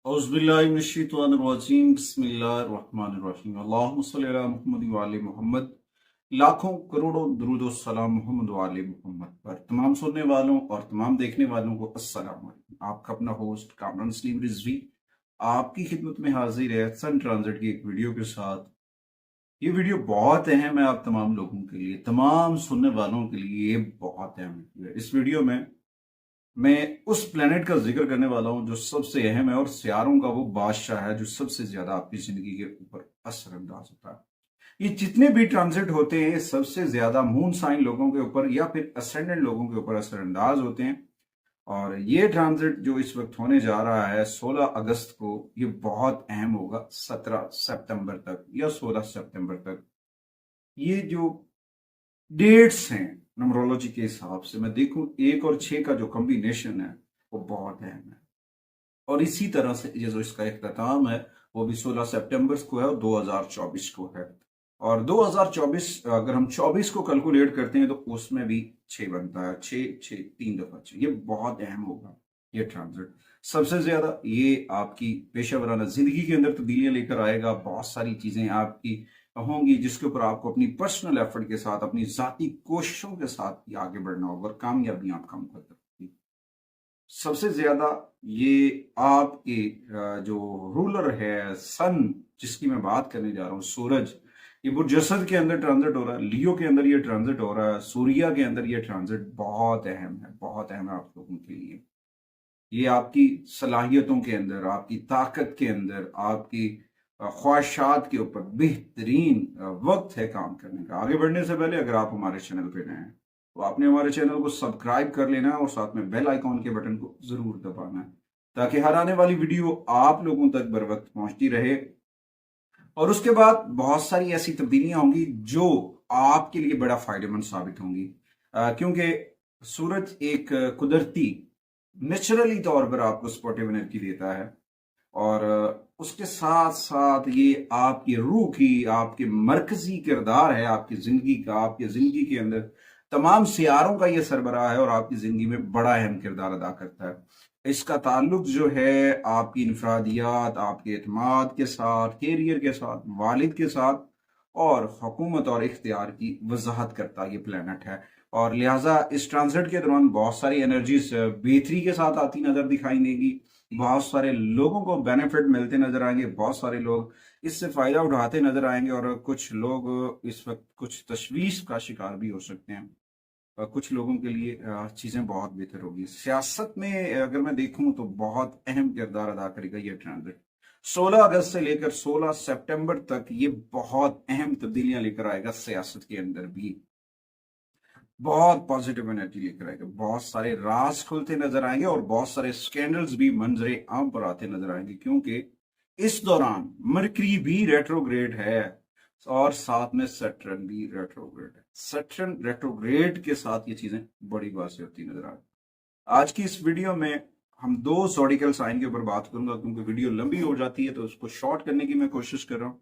औज़ुबिल्लाहिमिनश्शैतानिर्रजीम बिस्मिल्लाहिर्रहमानिर्रहीम अल्लाहुम्मा सल्लि अला मुहम्मद व आले मोहम्मद। लाखों करोड़ों दुरूद व सलाम मोहम्मद व आले मोहम्मद पर। तमाम सुनने वालों और तमाम देखने वालों को अस्सलाम वालेकुम। आपका अपना होस्ट कामरान सलीम रिजवी आपकी खिदमत में हाजिर है सन ट्रांजिट की एक वीडियो के साथ। ये वीडियो बहुत अहम है आप तमाम लोगों के लिए, तमाम सुनने वालों के लिए ये बहुत अहम है। इस वीडियो में मैं उस प्लेनेट का जिक्र करने वाला हूं जो सबसे अहम है और सियारों का वो बादशाह है जो सबसे ज्यादा आपकी जिंदगी के ऊपर असरअंदाज होता है। ये जितने भी ट्रांजिट होते हैं सबसे ज्यादा मून साइन लोगों के ऊपर या फिर असेंडेंट लोगों के ऊपर असरअंदाज होते हैं। और ये ट्रांजिट जो इस वक्त होने जा रहा है 16 अगस्त को, ये बहुत अहम होगा 17 सितंबर तक या 16 सितंबर तक। ये जो डेट्स हैं न्यूमरोलॉजी के हिसाब से मैं देखूं 1 और 6 का जो कॉम्बिनेशन है वो बहुत अहम है। और इसी तरह से ये जो इसका इख्तिताम है वो भी 16 सितंबर को है और 2024 को है। और 2024 अगर हम 24 को कैलकुलेट करते हैं तो उसमें भी 6 बनता है, 6 6 3 दफा 6। ये बहुत अहम होगा ये ट्रांजिट। सबसे ज्यादा ये आपकी पेशा वराना जिंदगी के अंदर तब्दीलियां लेकर आएगा। बहुत सारी चीजें आपकी होंगी जिसके ऊपर आपको अपनी पर्सनल एफर्ट के साथ, अपनी जाती कोशिशों के साथ आगे बढ़ना होगा और कामयाबी आपका मुकद्दर होगी। सबसे ज्यादा ये आपके जो रूलर है सन, जिसकी मैं बात करने जा रहा हूँ, सूरज, ये बुर्जसद के अंदर ट्रांजिट हो रहा है, लियो के अंदर ये ट्रांजिट हो रहा है, सूर्या के अंदर ये ट्रांजिट बहुत अहम है, बहुत अहम है आप लोगों के लिए। ये आपकी सलाहियतों के अंदर, आपकी ताकत के अंदर, आपकी ख्वाहिशात के ऊपर बेहतरीन वक्त है काम करने का। आगे बढ़ने से पहले अगर आप हमारे चैनल पे नए हैं तो आपने हमारे चैनल को सब्सक्राइब कर लेना है और साथ में बेल आइकॉन के बटन को जरूर दबाना है ताकि हर आने वाली वीडियो आप लोगों तक बर वक्त पहुंचती रहे। और उसके बाद बहुत सारी ऐसी तब्दीलियां होंगी जो आपके लिए बड़ा फायदेमंद साबित होंगी, क्योंकि सूरज एक कुदरती नेचुरली तौर पर आपको सपोर्टिव एनर्जी देता है। और उसके साथ साथ ये आपकी रूह की, आपके मरकजी किरदार है आपकी जिंदगी का। आपकी जिंदगी के अंदर तमाम सियारों का ये सरबराह है और आपकी जिंदगी में बड़ा अहम किरदार अदा करता है। इसका ताल्लुक जो है आपकी इनफरादियात, आपके एतमाद के साथ, कैरियर के साथ, वालिद के साथ और हुकूमत और इख्तियार की वजाहत करता ये प्लेनेट है। और लिहाजा इस ट्रांजिट के दौरान बहुत सारी एनर्जीज बेहतरी के साथ आती नजर दिखाई देगी। बहुत सारे लोगों को बेनिफिट मिलते नजर आएंगे, बहुत सारे लोग इससे फायदा उठाते नजर आएंगे और कुछ लोग इस वक्त कुछ तशवीश का शिकार भी हो सकते हैं। कुछ लोगों के लिए चीजें बहुत बेहतर होगी। सियासत में अगर मैं देखूं तो बहुत अहम किरदार अदा करेगा ये ट्रांजिट। 16 अगस्त से लेकर 16 सितंबर तक ये बहुत अहम तब्दीलियां लेकर आएगा। सियासत के अंदर भी बहुत पॉजिटिव एनर्जी लेकर आएगा। बहुत सारे राज खुलते नजर आएंगे और बहुत सारे स्कैंडल्स भी मंजरे आम पर आते नजर आएंगे, क्योंकि इस दौरान मरकरी भी रेट्रोग्रेड है और साथ में सैटर्न भी रेट्रोग्रेड है। सैटर्न रेट्रोग्रेड के साथ ये चीजें बड़ी बात से होती नजर आ रही। आज की इस वीडियो में हम 2 ज़ोडिकल साइन के ऊपर बात करूंगा, क्योंकि वीडियो लंबी हो जाती है तो उसको शॉर्ट करने की मैं कोशिश कर रहा हूँ।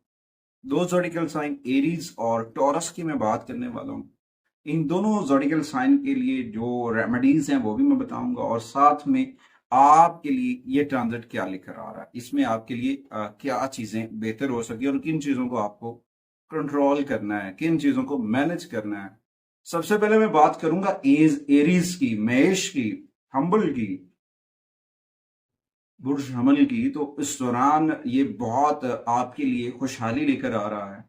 2 ज़ोडिकल साइन एरीज और टॉरस की मैं बात करने वाला हूँ। इन दोनों ज़ोडिकल साइन के लिए जो रेमेडीज हैं वो भी मैं बताऊंगा और साथ में आपके लिए ये ट्रांजिट क्या लेकर आ रहा है, इसमें आपके लिए क्या चीजें बेहतर हो सके और किन चीजों को आपको कंट्रोल करना है, किन चीजों को मैनेज करना है। सबसे पहले मैं बात करूंगा एरीज की, मेष की, हम्बल की, बुर्ज हमल की। तो इस दौरान ये बहुत आपके लिए खुशहाली लेकर आ रहा है,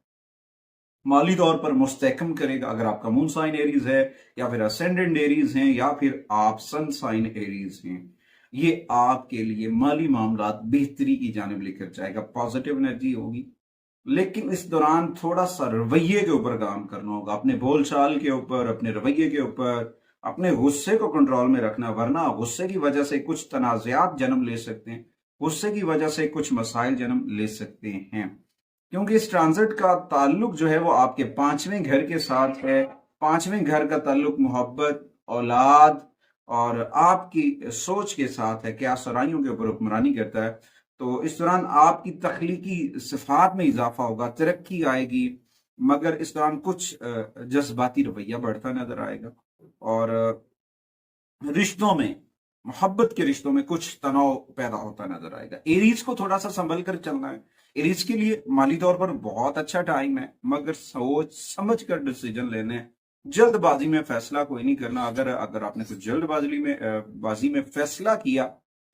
माली तौर पर मुस्तहकम करेगा। अगर आपका मून साइन एरीज है या फिर असेंडेंट एरीज हैं या फिर आप सन साइन एरीज हैं, ये आपके लिए माली मामला बेहतरी की जानिब लेकर जाएगा। पॉजिटिव एनर्जी होगी, लेकिन इस दौरान थोड़ा सा रवैये के ऊपर काम करना होगा, अपने बोलचाल के ऊपर, अपने रवैये के ऊपर, अपने गुस्से को कंट्रोल में रखना, वरना गुस्से की वजह से कुछ तनाज़ात जन्म ले सकते हैं, गुस्से की वजह से कुछ मसाइल जन्म ले सकते हैं। क्योंकि इस ट्रांजिट का ताल्लुक जो है वो आपके 5वें घर के साथ है। 5वें घर का ताल्लुक मोहब्बत, औलाद और आपकी सोच के साथ है, क्या सराइयों के ऊपर हुक्मरानी करता है। तो इस दौरान आपकी तख्लीकी सिफात में इजाफा होगा, तरक्की आएगी, मगर इस दौरान कुछ जज्बाती रवैया बढ़ता नजर आएगा। और रिश्तों में मोहब्बत के रिश्तों में कुछ तनाव पैदा होता नजर आएगा। एरीज को थोड़ा सा संभल कर चलना है। एरीज के लिए माली तौर पर बहुत अच्छा टाइम है, मगर सोच समझ कर डिसीजन लेने हैं। जल्दबाजी में फैसला कोई नहीं करना। अगर अगर आपने कुछ जल्दबाजी में बाजी में फैसला किया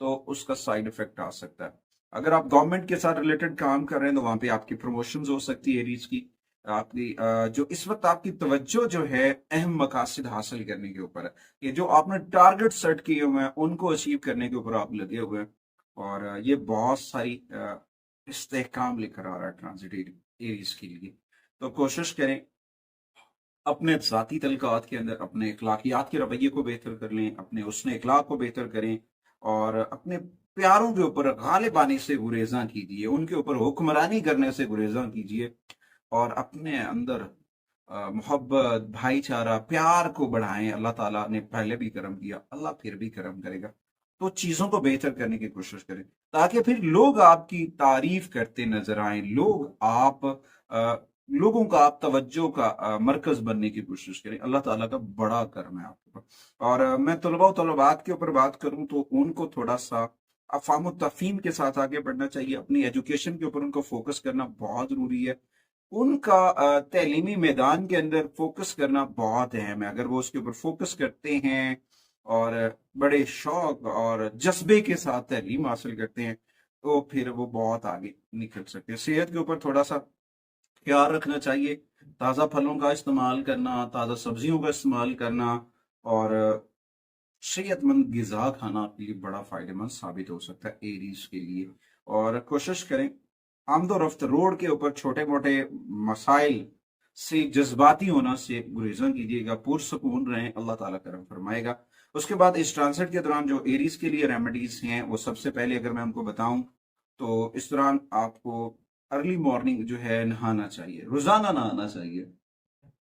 तो उसका साइड इफेक्ट आ सकता है। अगर आप गवर्नमेंट के साथ रिलेटेड काम कर रहे हैं तो वहां पे आपकी प्रमोशन हो सकती है एरीज की। आपकी जो इस वक्त आपकी तवज्जो जो है अहम मकासद हासिल करने के ऊपर है। ये जो आपने टारगेट सेट किए हुए हैं उनको अचीव करने के ऊपर आप लगे हुए हैं, और ये बहुत सारी इस्तेहकाम लेकर आ रहा है ट्रांजिट एरीज के लिए। तो कोशिश करें अपने ज़ाती तलक़ात के अंदर अपने अखलाकियात के रवैये को बेहतर कर लें, अपने उसने अखलाक को बेहतर करें, और अपने प्यारों के ऊपर गालिब आने से गुरेज़ा कीजिए, उनके ऊपर हुक्मरानी करने से गुरेज़ा कीजिए, और अपने अंदर मोहब्बत, भाईचारा, प्यार को बढ़ाएं। अल्लाह ताला ने पहले भी करम किया, अल्लाह फिर भी करम करेगा। तो चीज़ों को बेहतर करने की कोशिश करें ताकि फिर लोग आपकी तारीफ करते नजर आए, लोगों का आप तवज्जो का मरकज बनने की कोशिश करें। अल्लाह ताला का बड़ा करम है आपके ऊपर। और मैं तलबा तलबात के ऊपर बात करूं तो उनको थोड़ा सा अफ़ाम तफ़हीम के साथ आगे बढ़ना चाहिए। अपनी एजुकेशन के ऊपर उनको फोकस करना बहुत जरूरी है। उनका तैलीमी मैदान के अंदर फोकस करना बहुत अहम है। अगर वो उसके ऊपर फोकस करते हैं और बड़े शौक और जज्बे के साथ तैलीम हासिल करते हैं तो फिर वो बहुत आगे निकल सकते हैं। सेहत के ऊपर थोड़ा सा ख्याल रखना चाहिए। ताज़ा फलों का इस्तेमाल करना, ताज़ा सब्जियों का इस्तेमाल करना, और सेहतमंद ग़िज़ा खाना आपके लिए बड़ा फ़ायदेमंद साबित हो सकता है एरीज के लिए। और कोशिश करें आमदोरफ्त रोड के ऊपर छोटे मोटे मसाइल से जज्बाती होना से गुरेज़ा कीजिएगा, पुरसकून रहें, अल्लाह ताला करम फरमाएगा। उसके बाद इस ट्रांसिट के दौरान जो एरीज के लिए रेमेडीज हैं वो सबसे पहले अगर मैं हमको बताऊं तो इस दौरान आपको अर्ली मॉर्निंग जो है नहाना चाहिए, रोजाना नहाना चाहिए।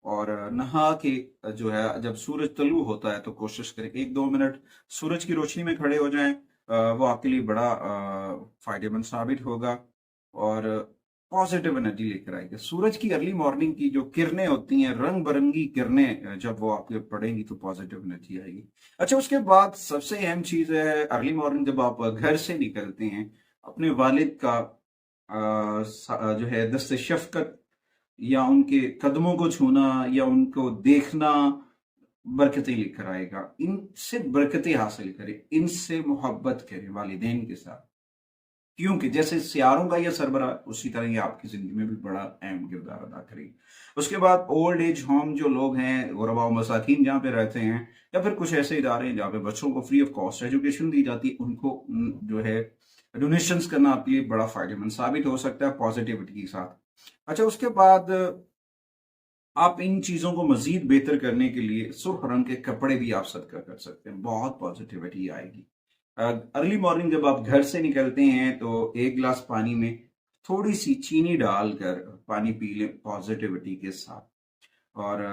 और नहा के जो है जब सूरज तलू होता है तो कोशिश करें 1-2 मिनट सूरज की रोशनी में खड़े हो जाएं। वो आपके लिए बड़ा फायदेमंद साबित होगा और पॉजिटिव एनर्जी लेकर आएगा। सूरज की अर्ली मॉर्निंग की जो किरणें होती हैं, रंग बिरंगी किरणें, जब वो आपके पड़ेंगी तो पॉजिटिव एनर्जी आएगी। अच्छा, उसके बाद सबसे अहम चीज है अर्ली मॉर्निंग जब आप घर से निकलते हैं, अपने वालिद का जो है दस्ते शफकत या उनके कदमों को छूना या उनको देखना बरकतें लेकर आएगा। इनसे बरकतें हासिल करें, इनसे मोहब्बत करें वालिदैन के साथ, क्योंकि जैसे सियारों का यह सरबराह उसी तरह ये आपकी जिंदगी में भी बड़ा अहम किरदार अदा करेगी। उसके बाद ओल्ड एज होम जो लोग हैं, गुरबा व मसाकीन जहाँ पे रहते हैं, या फिर कुछ ऐसे इदारे हैं जहाँ पे बच्चों को फ्री ऑफ कॉस्ट एजुकेशन दी जाती है, उनको जो है डोनेशंस करना आपके लिए बड़ा फायदेमंद साबित हो सकता है पॉजिटिविटी के साथ। अच्छा, उसके बाद आप इन चीजों को मजीद बेहतर करने के लिए सुर्ख रंग के कपड़े भी आप सदका कर सकते हैं, बहुत पॉजिटिविटी आएगी। अर्ली मॉर्निंग जब आप घर से निकलते हैं तो 1 गिलास पानी में थोड़ी सी चीनी डालकर पानी पी लें पॉजिटिविटी के साथ। और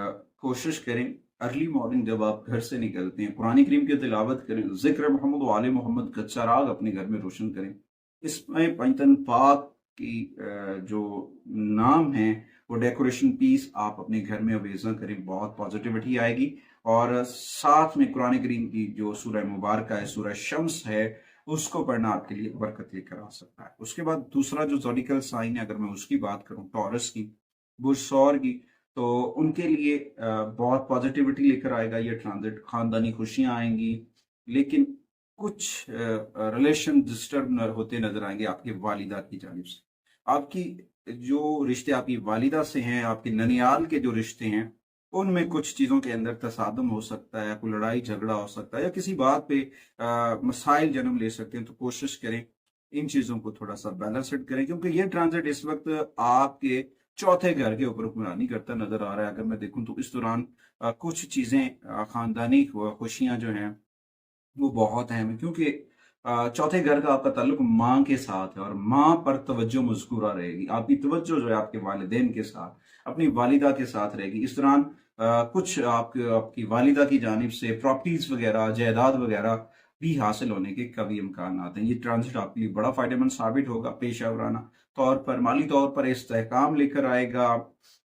कोशिश करें अर्ली मॉर्निंग जब आप घर से निकलते हैं कुरान करीम की तिलावत करें, जिक्र मोहम्मद व आले मोहम्मद का चिराग अपने घर में रोशन करें। इसमें पंजतन पाक की जो नाम है वो डेकोरेशन पीस आप अपने घर में अवेजा करें, बहुत पॉजिटिविटी आएगी। और साथ में कुरान करीम की जो सूरह मुबारक है, सूरह शम्स है, उसको पढ़ना आपके लिए बरकत लेकर आ सकता है। उसके बाद दूसरा जो ज़ोडिकल साइन है, अगर मैं उसकी बात करूं टॉरस की, बुर्ज सौर की, तो उनके लिए बहुत पॉजिटिविटी लेकर आएगा ये ट्रांजिट। खानदानी खुशियां आएंगी, लेकिन कुछ रिलेशन डिस्टर्ब होते नजर आएंगे आपकी वालिदा की जानिब से। आपकी जो रिश्ते आपकी वालिदा से हैं, आपके ननियाल के जो रिश्ते हैं, उनमें कुछ चीज़ों के अंदर तसादम हो सकता है, कोई लड़ाई झगड़ा हो सकता है, या किसी बात पे मसाइल जन्म ले सकते हैं। तो कोशिश करें इन चीज़ों को थोड़ा सा बैलेंस्ड करें, क्योंकि ये ट्रांजिट इस वक्त आपके चौथे घर के ऊपर हुक्मरानी करता नजर आ रहा है। अगर मैं देखूं तो इस दौरान कुछ चीज़ें खानदानी खुशियां जो हैं वो बहुत अहम है, क्योंकि चौथे घर का आपका ताल्लुक माँ के साथ है और माँ पर तवज्जो मज़कूरा रहेगी। आपकी तवज्जो जो है आपके वालिदैन के साथ, अपनी वालिदा के साथ रहेगी। इस दौरान कुछ आपकी वालिदा की जानिब से प्रॉपर्टीज वगैरह, जायदाद वगैरह भी हासिल होने के कभी इम्कान आते हैं। ये ट्रांजिट आपके लिए बड़ा फायदेमंद साबित होगा। पेशा वराना तौर पर, माली तौर पर इस्तेहकाम लेकर आएगा।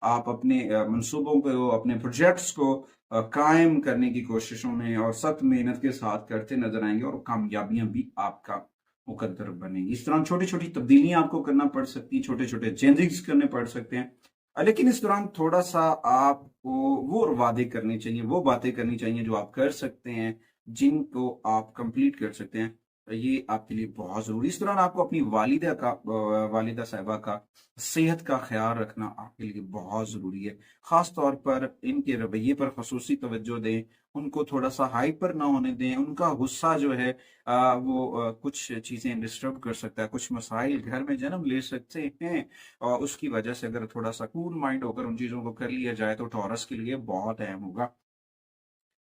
आप अपने मंसूबों को, अपने प्रोजेक्ट्स को कायम करने की कोशिशों में और सख्त मेहनत के साथ करते नजर आएंगे और कामयाबियां भी आपका मुकद्दर बनेंगी। इस दौरान छोटी छोटी तब्दीलियां आपको करना पड़ सकती हैं, छोटे छोटे चेंजेस करने पड़ सकते हैं, लेकिन इस दौरान थोड़ा सा आपको वो वादे करने चाहिए, वो बातें करनी चाहिए जो आप कर सकते हैं, जिनको आप कंप्लीट कर सकते हैं। ये आपके लिए बहुत जरूरी। इस दौरान आपको अपनी वालिदा साहिबा का सेहत का ख्याल रखना आपके लिए बहुत जरूरी है। खास तौर पर इनके रवैये पर खसूसी तवज्जो दें, उनको थोड़ा सा हाइपर ना होने दें। उनका गुस्सा जो है वो कुछ चीजें डिस्टर्ब कर सकता है, कुछ मसाइल घर में जन्म ले सकते हैं, और उसकी वजह से अगर थोड़ा सा कूल माइंड होकर उन चीजों को कर लिया जाए तो टॉरस के लिए बहुत अहम होगा।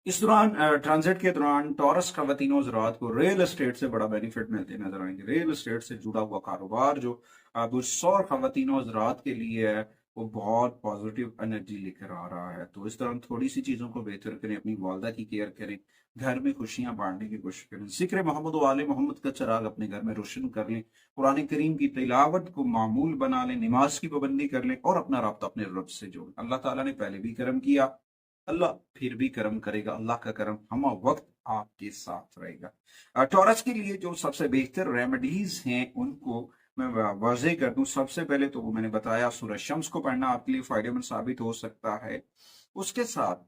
इस दौरान ट्रांजिट के दौरान टॉरस खवातीन हज़रात को रियल एस्टेट से बड़ा बेनिफिट मिलते नजर आएंगे। रियल एस्टेट से जुड़ा हुआ कारोबार जो पुरसौर खवातीन हज़रात के लिए है, वो बहुत पॉजिटिव एनर्जी लेकर आ रहा है। तो इस दौरान थोड़ी सी चीजों को बेहतर करें, अपनी वालदा की केयर करें, घर में खुशियां बांटने की कोशिश करें, जिक्र मोहम्मद व आले मोहम्मद का चिराग अपने घर में रोशन कर लें, कुरान करीम की तिलावत को मामूल बना लें, नमाज की पाबंदी कर लें और अपना राब्ता अपने रब से जोड़ें। अल्लाह ताला ने पहले भी करम किया, अल्लाह फिर भी करम करेगा। अल्लाह का करम हम वक्त आपके साथ रहेगा। टॉरस के लिए जो सबसे बेहतर रेमेडीज हैं उनको मैं वाज़ेह कर दूं। सबसे पहले तो वो मैंने बताया, सूरज शम्स को पढ़ना आपके लिए फायदेमंद साबित हो सकता है। उसके साथ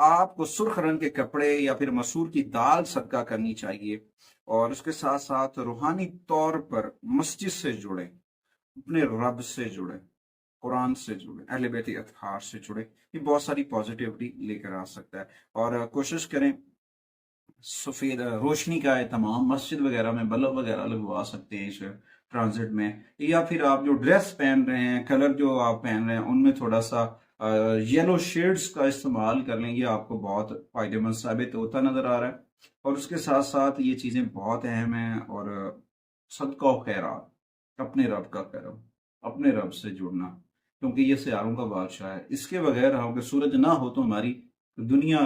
आपको सुर्ख रंग के कपड़े या फिर मसूर की दाल सदका करनी चाहिए, और उसके साथ साथ रूहानी तौर पर मस्जिद से जुड़े, अपने रब से जुड़े, कुरान से जुड़े, अहले बैत अतहार से जुड़े। ये बहुत सारी पॉजिटिविटी लेकर आ सकता है। और कोशिश करें सफेद रोशनी का है, तमाम मस्जिद वगैरह में बल्ब वगैरह लगवा सकते हैं इस ट्रांजिट में, या फिर आप जो ड्रेस पहन रहे हैं, कलर जो आप पहन रहे हैं, उनमें थोड़ा सा येलो शेड्स का इस्तेमाल कर लें। ये आपको बहुत फायदेमंद साबित होता नजर आ रहा है। और उसके साथ साथ ये चीजें बहुत अहम हैं। और सदका और खैरात, अपने रब का करम, अपने रब से जुड़ना, क्योंकि ये सियारों का बादशाह है। इसके बगैर हम, अगर सूरज ना हो तो हमारी दुनिया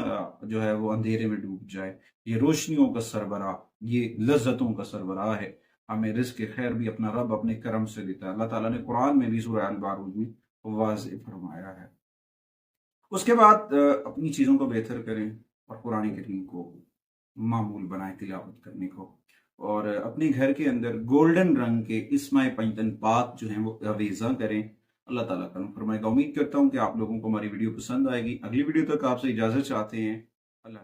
जो है वो अंधेरे में डूब जाए। ये रोशनियों का सरबराह, ये लज्जतों का सरबराह है। हमें रिज़्क़ खैर भी अपना रब अपने करम से देता है। अल्लाह ताला ने कुरान में भी सूरह अल बारूद में वाज़ेह फरमाया है। उसके बाद अपनी चीज़ों को बेहतर करें और कुरान करीम को मामूल बनाए तिलावत करने को, और अपने घर के अंदर गोल्डन रंग के इस्माए पंजतन पाक जो हैं वो अवेजा करें। अल्लाह ताला करम फरमाएगा। उम्मीद करता हूँ कि आप लोगों को हमारी वीडियो पसंद आएगी। अगली वीडियो तक आपसे इजाज़त चाहते हैं। अल्लाह।